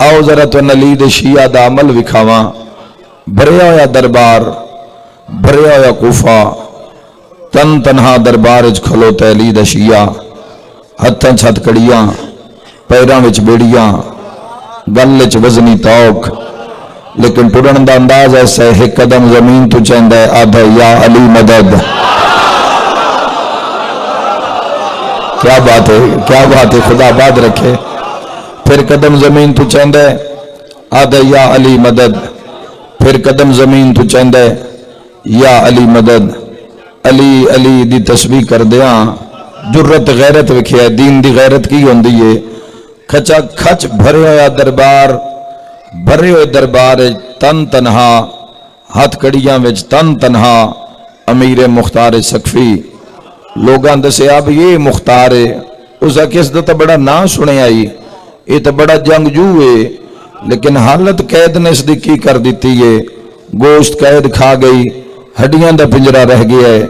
آؤ ذرا تو نلی دے شیعہ دا عمل وکھاواں، بھریا ہویا دربار، بھریا ہویا کوفہ، تن تنہا دربار اچ کھلوتا علی دا شیعہ، ہتھاں چھت کڑیاں، پیراں وچ بیڑیاں، گل وچ وزنی توک، لیکن ٹرن دا انداز ایسا ہے، ایک قدم زمین تو چاہندا ہے آدھا یا علی مدد۔ کیا بات ہے، کیا بات ہے، خدا بات رکھے۔ پھر قدم زمین تو چاہندا ہے آدھا یا علی مدد، پھر قدم زمین تو چاہندا ہے یا علی مدد۔ علی علی دی تسبیح کر دیاں، جرت غیرت وکھیا، دین دی غیرت کی ہوندی ہے۔ کھچا کھچ بھرے ہویا دربار، بھرے ہوئے دربار تن تنہا، ہاتھ کڑیاں وچ تن تنہا امیر مختار سقفی۔ لوگاں دسے اب یہ مختار ہے، اس کا کس دا تا بڑا نا سنے آئی، یہ تا بڑا جنگجو ہے، لیکن حالت قید نے صدیقی کر دیتی ہے۔ گوشت قید کھا گئی، ہڈیاں دا پنجرہ رہ گیا ہے،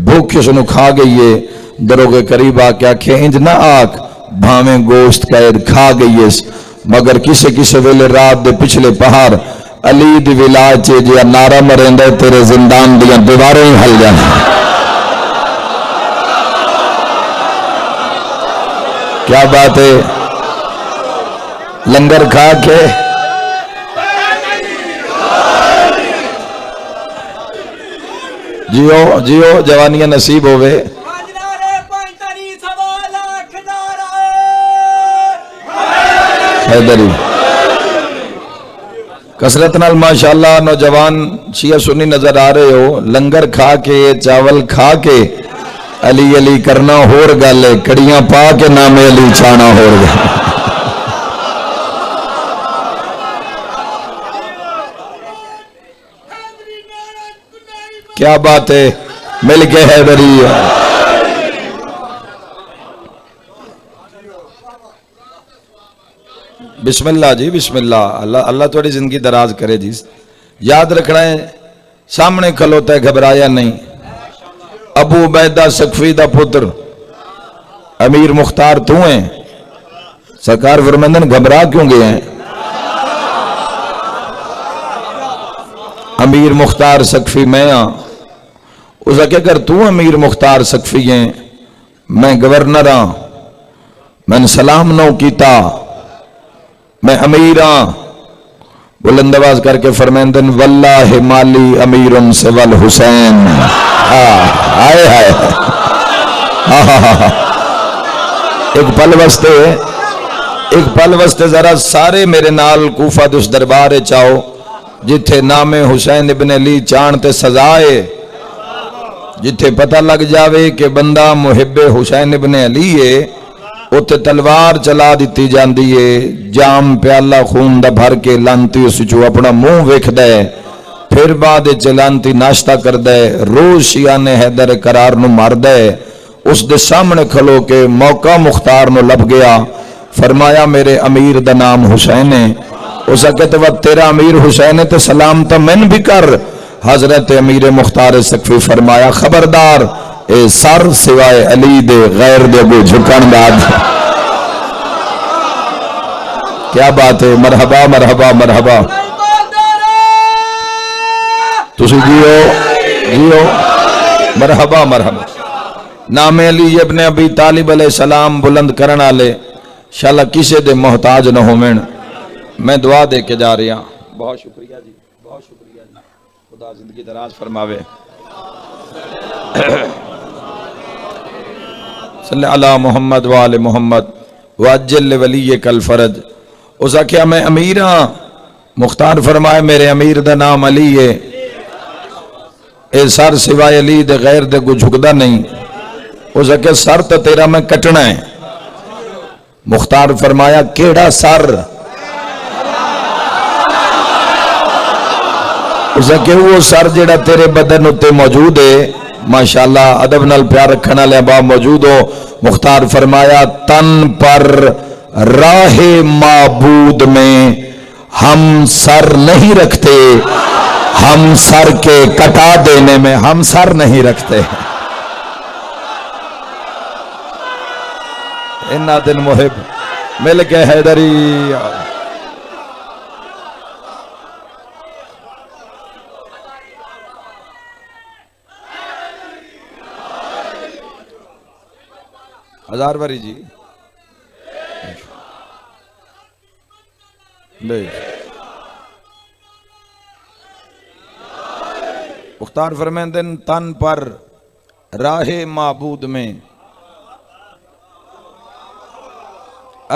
بھوک اس نو کھا گئی ہے۔ دروغے قریب آ کے آکھے انج نہ آکھ، بھامیں گوشت قید کھا گئی ہے، مگر کسے کسے ویلے رات دے پچھلے پہار علی دی ولایت چے جیا نعرہ مرندے تیرے زندان دیاں دیواریں ہل جانے۔ کیا بات ہے، لنگر کھا کے جیو جیو جوانیاں نصیب ہوئے۔ حیدری کثرت نال ماشاءاللہ نوجوان شیعہ سنی نظر آ رہے ہو، لنگر کھا کے چاول کھا کے علی علی کرنا ہور گالے، کڑیاں پا کے نام علی چھانا ہور گالے۔ کیا بات ہے، مل کے حیدری۔ بسم اللہ جی، بسم اللہ، اللہ تھوڑی زندگی دراز کرے جی۔ یاد رکھنا ہے سامنے کھلوتا ہے، گھبرایا نہیں۔ ابو عبیدہ سقفی دا پتر امیر مختار تو ہیں، سرکار فرماندن گھبرا کیوں گئے ہیں؟ امیر مختار سقفی میں ہاں۔ اس کا کیا کر تو امیر مختار سقفی ہیں، میں گورنر ہاں، میں نے سلام نو کیتا، میں امیر ہاں۔ بلند آواز کر کے فرمائندن واللہ مالی امیر سوى الحسین۔ آئے آئے ایک پل وستے ذرا سارے میرے نال کوفہ دس دربار چاہو، جتھے نام حسین ابن علی چانتے سزائے، جتھے پتہ لگ جاوے کہ بندہ محب حسین ابن علی ہے، اتھے تلوار چلا دیتی جاندی ہے، جام پیالہ خون دا بھر کے لانتی اس چو اپنا منہ ویکھ دے، پھر بعد چلانتی ناشتہ کر دے، روز شیعان حیدر قرار نو مار دے۔ اس دے سامنے کھلو کے موقع مختار نو لب گیا، فرمایا میرے امیر دا نام حسین ہے۔ اسا کہتے وقت تیرا امیر حسین ہے تو سلام تو من بھی کر۔ حضرت امیر مختار سقفی فرمایا خبردار، اے سر سوائے علی دے غیر دے کو جھکن داد۔ کیا بات ہے، مرحبا مرحبا مرحبا۔ تسی جیو جیو، مرحبا مرحبا۔ نام علی ابن ابی طالب علیہ السلام بلند کرنا لے، شاءاللہ کسے دے محتاج نہ ہومن۔ میں دعا دے کے جا رہا ہوں۔ بہت شکریہ جی، بہت شکریہ جی، خدا زندگی دراز فرماوے۔ صلی علی محمد وآل محمد وعجل ولیک الفرج۔ اس کیا میں امیر ہاں؟ مختار فرمائے میرے امیر دا نام علی ہے، اے سر سوائے علی دے غیر دے کو جھکدا نہیں۔ اس کہ سر تو تیرا میں کٹنا ہے۔ مختار فرمایا کیڑا سر؟ اس کہ وہ سر جڑا تیرے بدن اتے موجود ہے، ماشاءاللہ ادب نال پیار رکھنا لے با موجود ہو۔ مختار فرمایا تن پر راہ معبود میں ہم سر نہیں رکھتے، ہم سر کے کٹا دینے میں ہم سر نہیں رکھتے۔ انا دن محب مل کے حیدری ہزار باری جی بے مختار فرمیندن تن پر راہ معبود میں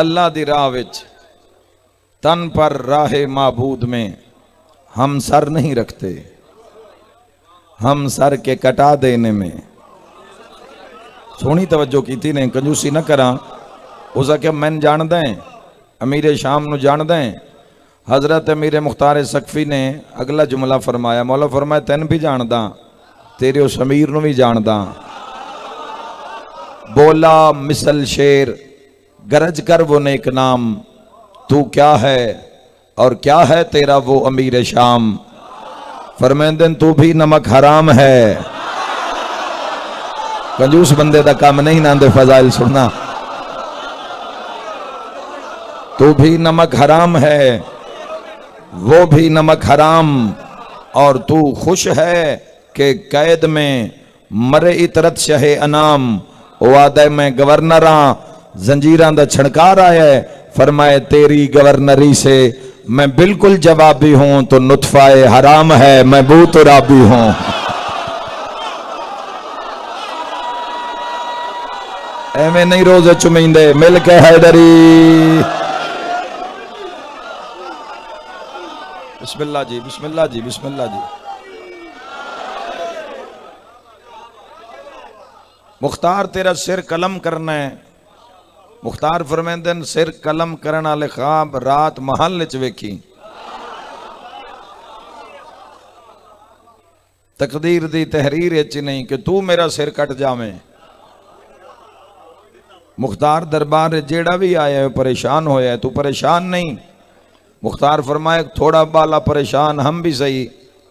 اللہ دی راہ وچ تن پر راہ معبود میں ہم سر نہیں رکھتے، ہم سر کے کٹا دینے میں. سونی توجہ کیتی نے، کنجوسی نہ کراں. اسا کہ میں جان دیں امیر شام نو جان دیں. حضرت امیر مختار سقفی نے اگلا جملہ فرمایا، مولا فرمایا تین بھی جان داں، تیرے اس امیر نو بھی جان داں. بولا مثل شیر گرج کر وہ نیک نام، تو کیا ہے اور کیا ہے تیرا وہ امیر شام. فرمیندن تو بھی نمک حرام ہے. کنجوس بندے دا کام نہیں ناندے فضائل سننا. تو بھی نمک حرام ہے وہ بھی نمک حرام، اور تو خوش ہے کہ قید میں مرے اطرت شہ انام. وعدہ میں گورنراں زنجیران دا چھڑکار آئے. فرمائے تیری گورنری سے میں بالکل جوابی ہوں، تو نطفہ حرام ہے میں بو ترابی ہوں. اے میں نہیں روزے چمیندے مل کے حیدری. بسم اللہ جی بسم اللہ جی بسم اللہ جی. مختار تیرا سر قلم کرنا ہے. مختار فرمیندن سر قلم کرنا لے خواب رات محل چ ویکھی. تقدیر دی تحریر اچ نہیں کہ تو میرا سر کٹ جاویں. مختار دربار جیڑا بھی آیا ہے پریشان ہویا ہے، تو پریشان نہیں. مختار فرمائے تھوڑا بالا پریشان ہم بھی صحیح،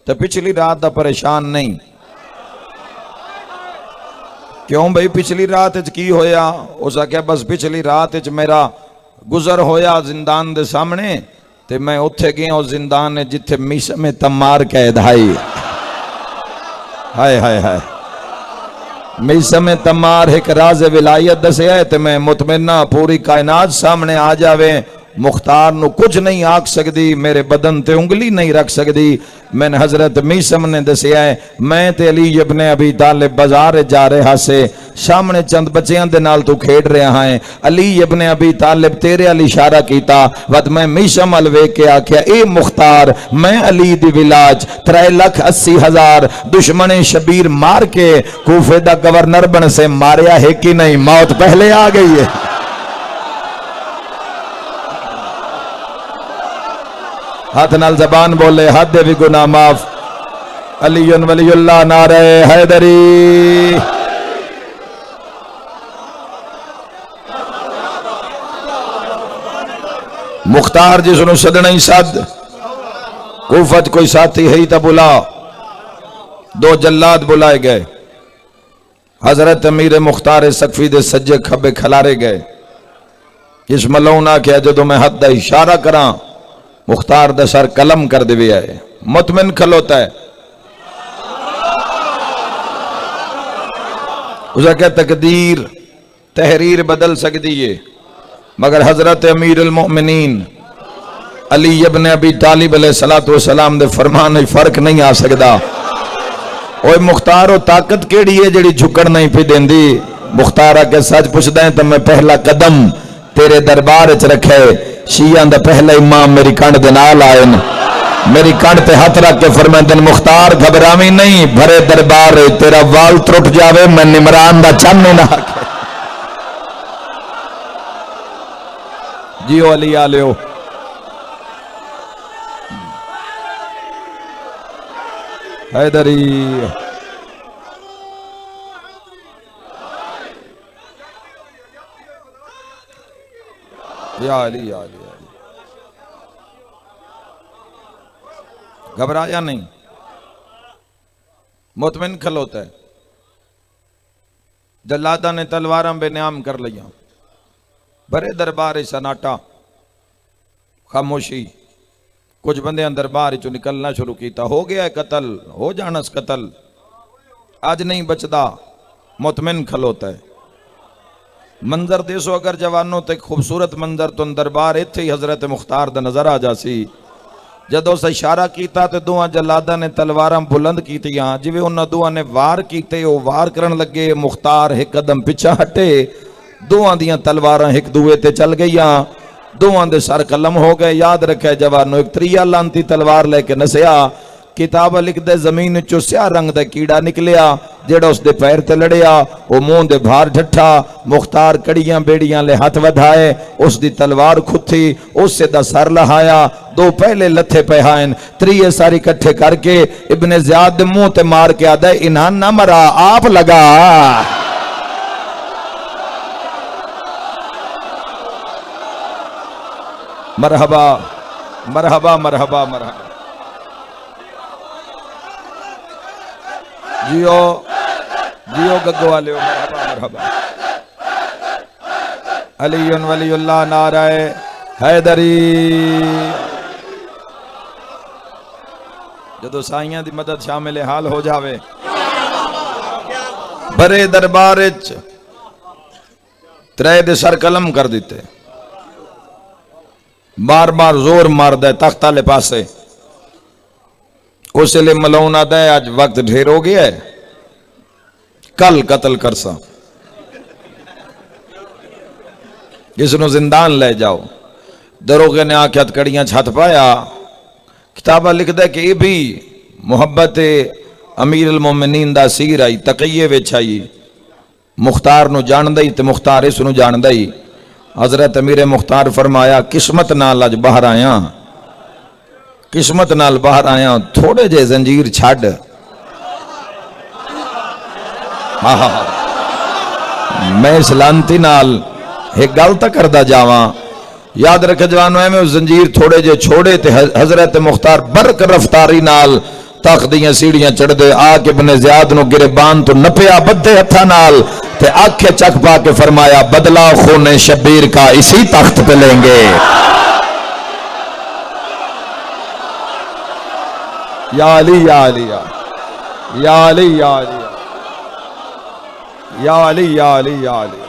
تو پچھلی رات دا پریشان نہیں. کیوں بھئی پچھلی رات اچ کی ہویا؟ اسا کیا بس پچھلی رات اچ میرا گزر ہویا زندان دے سامنے، تے میں اتھے گیا اور زندان جتھے میسم تمار قید آئی. ہائے ہائے ہائے. میسم تمار ایک راز ولایت دسے ہے، تے میں مطمئنہ پوری کائنات سامنے آ جاویں. مختار نو کچھ نہیں آکھ سکدی، میرے بدن تے انگلی نہیں رکھ سکدی. میں نے حضرت میسم نے دسیا ہے میں تے علی ابن ابی طالب بازار جا رہا سے، سامنے چند بچیاں دے نال تو کھیڑ رہا ہیں. علی ابن ابی طالب تیرے علی اشارہ کیتا، وقت میں میسم الوے کے آکھیا اے مختار میں علی دی ولاج 3,80,000 دشمن شبیر مار کے کوفے دا گورنر بن سے ماریا ہے کہ نہیں؟ موت پہلے آ گئی ہے. ہاتھ نال زبان بولے حد بھی گناہ معاف. علی ولی اللہ نعرہ حیدری. مختار جس نو سدنا ہی سد کوفت کوئی ساتھی ہے تا بلا. 2 جلاد بلائے گئے. حضرت امیر مختار سقفی دے سجے کھبے کھلارے گئے. اس ملونا کیا جدو میں حد دا اشارہ کراں مختار دا سر قلم کر دے بھی آئے. مطمئن کھلوتا ہے. اسے کہ تقدیر تحریر بدل سکتی ہے، مگر حضرت امیر المؤمنین علی ابن ابی طالب علیہ السلام دے فرمان فرق نہیں آ سکتا. اوہ مختار و طاقت کیڑی ہے جڑی جھکڑ نہیں پی دیندی. مختارہ کے سچ پوچھ دیں تو میں پہلا قدم تیرے دربار اچ رکھے. شیعان دا پہلا امام میری کانڈ دے نال آئین، میری کانڈ تے ہاتھ رکھ کے فرمائیں مختار گھبراویں نہیں، بھرے دربار تیرا وال ترٹ جاوے میں نمران دا چن نہ رکھے. جیو علی آلیو. حیدری یا علی یا علی. گھبرایا نہیں، مطمئن کھلوتا ہے. جلادہ نے تلواراں بے نیام کر لیا. بڑے دربار سناٹا، خاموشی. کچھ بندے دربار چو نکلنا شروع کیتا. ہو گیا ہے قتل، ہو جانس قتل، آج نہیں بچدا. مطمئن کھلوتا ہے. منظر دیسو اگر جوانوں تے خوبصورت منظر تو دربار ایتھے ہی حضرت مختار دا نظر آ جاسی جدو سے اشارہ کیتا تے دوہاں جلادہ نے تلواراں بلند کیتیاں جویں انہاں دوہاں نے وار کیتے او وار کرن لگے مختار ایک قدم پیچھے ہٹے دوہاں دیاں تلواراں ایک دوے تے چل گئیاں دوہاں دے سر قلم ہو گئے یاد رکھے جوانوں ایک تریا لانتی تلوار لے کے نسیا کتاب لکھ دے زمین چو سیاہ رنگ دے کیڑا نکلیا جیڑا اس دے پیر تے لڑیا وہ منہ دے بھار ڈھٹھا مختار کڑیاں بیڑیاں لے ہاتھ ودھائے اس دی تلوار کھتی اس سے دا سر لہایا دو پہلے لتھے پہائن تریے ساری کٹھے کر کے ابن زیاد دے منہ تے مار کے آدھے انہاں نہ مرا آپ لگا مرحبا مرحبا مرحبا مرحبا جیو جیو گگو والے مرحبا مرحبا علی ولی اللہ نعرہ حیدری جدو سائیاں دی مدد شامل حال ہو جاوے بڑے دربارچ ترے دے سر قلم کر دیتے بار بار زور مار دے تختہ لے پاسے اسے لے ملونا دے آج وقت ڈھیر ہو گیا ہے کل قتل کرسا جس نو زندان لے جاؤ دروغے نے آکھیت کڑیاں چھت پایا کتابہ لکھ دے کہ یہ بھی محبت امیر المومنین دا سیر آئی تقیے وچ آئی مختار نو جان دائی تے مختار اس نو جان دائی حضرت امیر مختار فرمایا قسمت نال اج باہر آیا قسمت نال باہر آیا تھوڑے جے زنجیر چھاڑ میں اس لانتی نال ایک گلتا کردہ جاواں یاد رکھ جوانو ہے میں اس زنجیر تھوڑے جے چھوڑے تے حضرت مختار برک رفتاری نال تاک دیاں سیڑیاں چڑھ دے آکے ابن زیاد نو گربان تو نپیا بدے ہتھا نال تے آنکھیں چک پا کے فرمایا بدلہ خون شبیر کا اسی تخت پہ لیں گے یا علی یا علی یا علی یا علی یا علی یا علی یا علی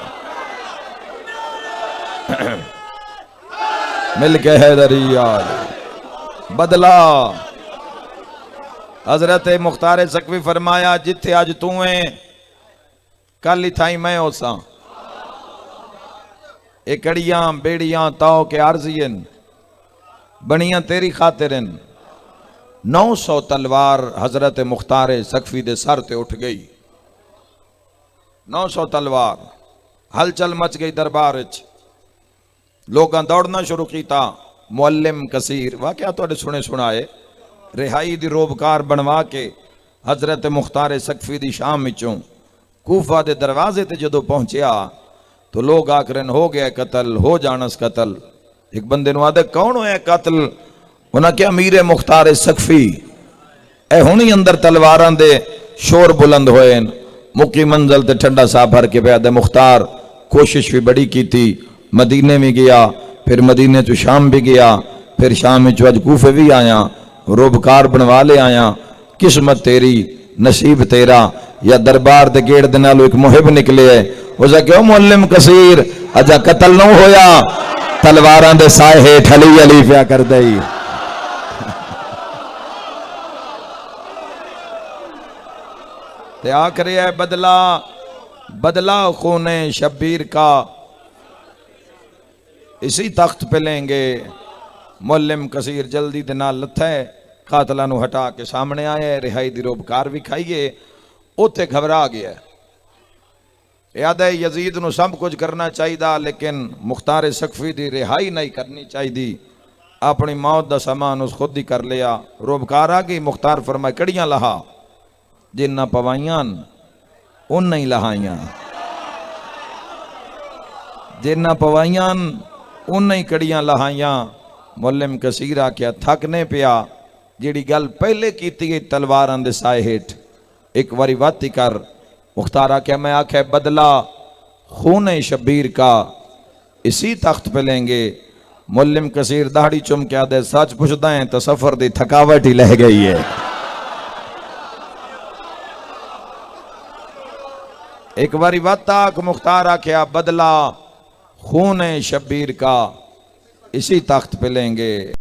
مل کے حیدری یا علی بدلہ حضرت مختار سکوی فرمایا جتھے آج تویں کل ہی تھائی میں ہوساں اکڑیاں بیڑیاں تاؤ کے عارضین بنیاں تیری خاطرن 900 تلوار حضرت مختار سکوی دے سر تے اٹھ گئی 900 تلوار ہل چل مچ گئی دربارچ لوگاں دوڑنا شروع کیتا معلم کثیر واقعہ تو سنے سنائے رہائی دی روبکار بنوا کے حضرت مختار سکوی دی شام وچوں کوفہ دے دروازے تے جدو پہنچیا تو لوگ آکرن ہو گیا قتل ہو جانس قتل ایک بندے نو آدھے کون ہوئے قتل انہاں کہ امیر مختار سکوی اے ہونی اندر تلواران دے شور بلند ہوئے مکی منزل تے ٹھنڈا سا بھر کے پہ آدھے مختار کوشش بھی بڑی کی تھی مدینے میں گیا پھر مدینے تو شام بھی گیا پھر شام میں چوج کوفے بھی آیا روبکار بنوا لے آیا قسمت تیری نصیب تیرا یا دربار دے گیڑ دنالو ایک محب نکلے ہے اسے کہو معلم کثیر اجا قتل نہ ہویا تلواران دے سائے ہیٹھ علی علی پیا کر دئی تے آخری ہے بدلہ خون شبیر کا اسی تخت پہ لیں گے معلم کثیر جلدی دنال لتھے قاتلانو ہٹا کے سامنے آئے رہائی دی روبکار بھی کھائیے اوتے گھبرا گیا یاد ہے یزید نو سب کچھ کرنا چاہی دا لیکن مختار سکوی دی رہائی نہیں کرنی چاہی دی اپنی موت دا سامان اس خود ہی کر لیا روبکار آگئی مختار فرمائے کڑیاں لہا جن نہ پوائیاں ان نہیں لہائیاں جن نہ پوائیاں ان نہیں کڑیاں لہائیاں معلم کثیر آکیا تھکنے پیا جیڑی گل پہلے کیتی گئی تلواران دے سائے ہیٹ ایک واری واتی کر مختار آکیا میں آکھے بدلہ خون شبیر کا اسی تخت پہ لیں گے معلم کثیر داڑھی چم کیا دے سچ پوچھتا ہے تو سفر دی تھکاوٹ ہی لہ گئی ہے ایک باری وطاق مختارہ کیا بدلہ خون شبیر کا اسی تخت پہ لیں گے.